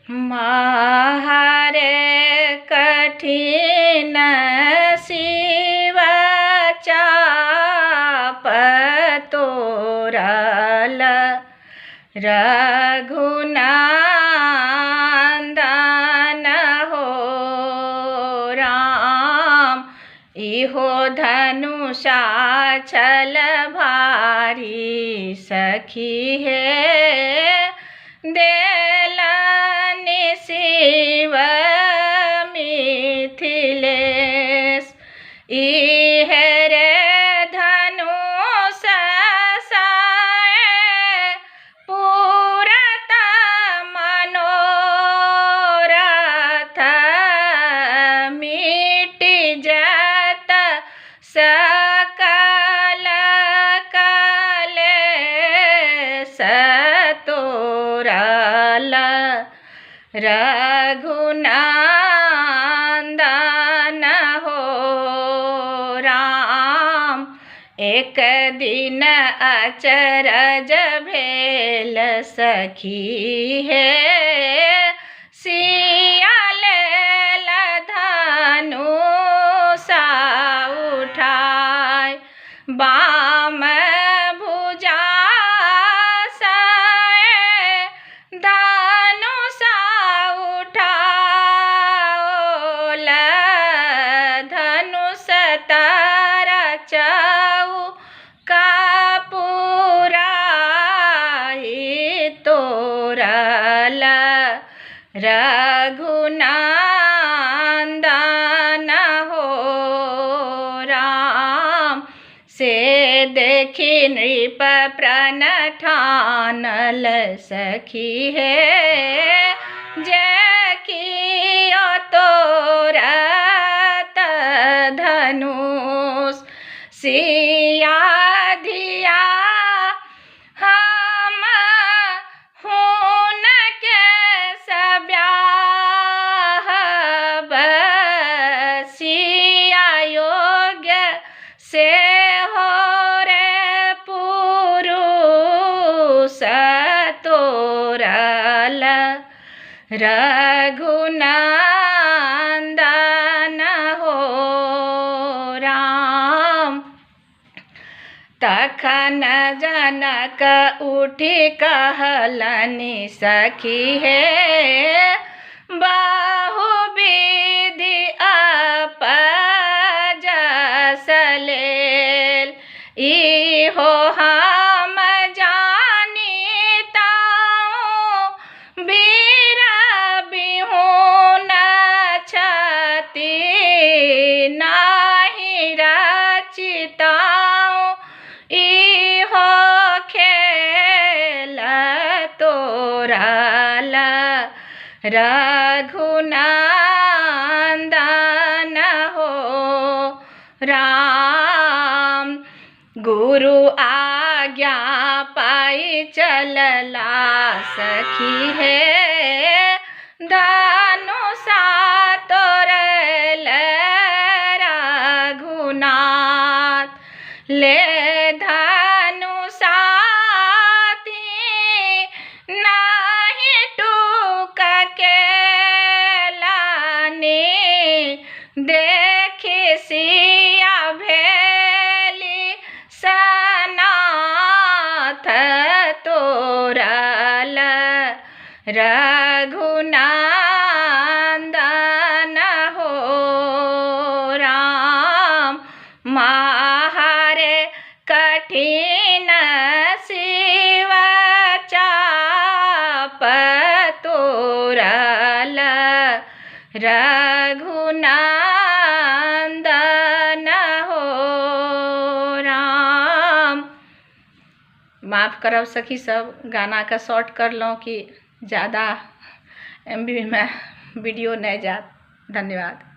महारे कठिन शिव चाप तोरल रघुनंदन हो राम। इहो धनुषा छल भारी सखी है देलनि शिव मिथिलेश। इहे रे धनुष साए पूरत मनोरथ मिट जत सकल कलेश तोरल रघुनंदन हो राम। एक दिन अचरज भेल सखी है सिया लेल धनुषा उठाय। बाम भुजा साए धनुषा उठाओल धनुष तर चौका पुराई तोरल रघुनंदन हो राम। से देखी नृप प्रण ठानल सखी है जय कियो तोरत धनुष। सिया धिया हम हुनके सब्याहब सिया योग्य से हो रे पुरुष तोरल रघुनंदन हो राम। तखन जनक उठी कहलनि सखी है बहुविधि अपजस लेल। इहो हम जानिताऊँ वीर बिहुन छति नाही रचिताऊँ। इहो खेल तोरल रघुनंदन हो राम। गुरु आज्ञा पाई चलला सखी है धनुषा तोरल रघुनाथ। ले धनुषा नाही टूक के लानी देखी सिया भेली सनाथ तोरल रघुनंदन हो राम। महारे कठिन शिव चाप तोरल रघुनंदन हो राम। माफ़ करब सखी सब, गाना का शॉर्ट कर लो कि ज़्यादा MB में वीडियो नहीं जात। धन्यवाद।